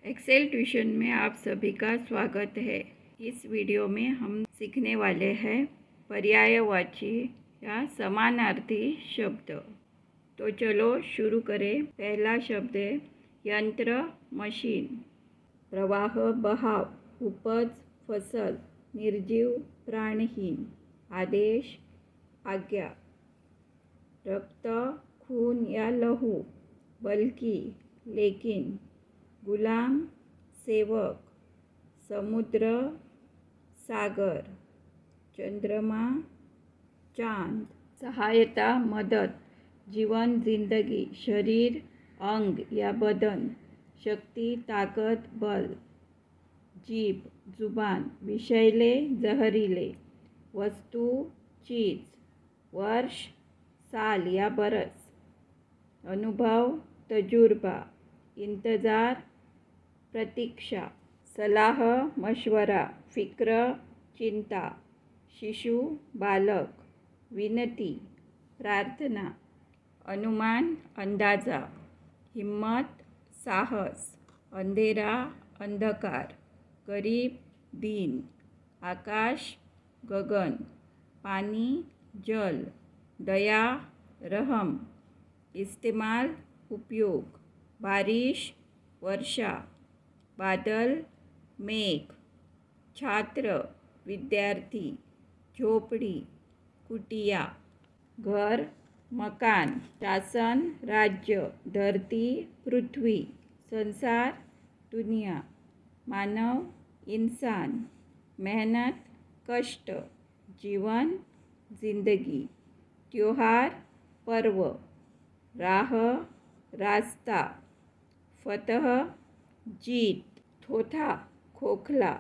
Excel tuition में आप सभी का स्वागत है। इस वीडियो में हम सीखने वाले हैं पर्यायवाची या समानार्थी शब्द। तो चलो शुरू करें। पहला शब्द है यंत्र, मशीन। प्रवाह, बहाव, उपज, फसल, निर्जीव, प्राणहीन, आदेश, आज्ञा। रक्त, खून या लहू, बल्कि, लेकिन, गुलाम, सेवक, समुद्र, सागर, चंद्रमा, चांद। सहायता, मदद, जीवन, जिंदगी, शरीर, अंग या बदन, शक्ति, ताकत, बल। जीभ, जुबान, विषैले, जहरीले, वस्तु, चीज, वर्ष, साल या बरस, अनुभव, तजुर्बा, इंतजार, प्रतीक्षा। सलाह, मशवरा, फिक्र, चिंता, शिशु, बालक, विनती, प्रार्थना, अनुमान, अंदाजा, हिम्मत, साहस, अंधेरा, अंधकार, गरीब, दीन, आकाश, गगन, पानी, जल, दया, रहम, इस्तेमाल, उपयोग, बारिश, वर्षा, बादल, मेघ, छात्र, विद्यार्थी, झोपड़ी, कुटिया, घर, मकान, शासन, राज्य, धरती, पृथ्वी, संसार, दुनिया, मानव, इंसान, मेहनत, कष्ट, जीवन, जिंदगी, त्योहार, पर्व, राह, रास्ता, फतह, जीत, थोथा, खोखला,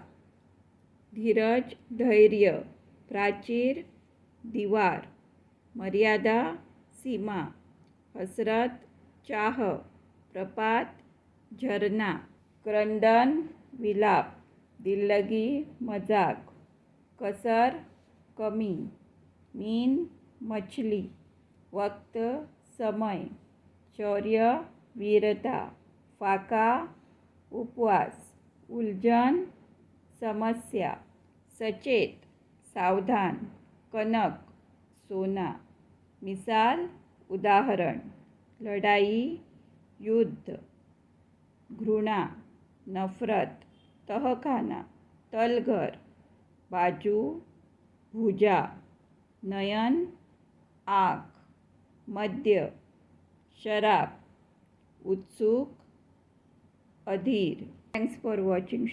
धीरज, धैर्य, प्राचीर, दीवार, मर्यादा, सीमा, हसरत, चाह, प्रपात, झरना, क्रंदन, विलाप, दिल्लगी, मजाक, कसर, कमी, मीन, मछली, वक्त, समय, शौर्य, वीरता, फाका, उपवास, उलझन, समस्या, सचेत, सावधान, कनक, सोना, मिसाल, उदाहरण, लड़ाई, युद्ध, घृणा, नफरत, तहखाना, तलघर, बाजू, भुजा, नयन, आँख, मध्य, शराब, उत्सुक, अधीर। Thanks for watching.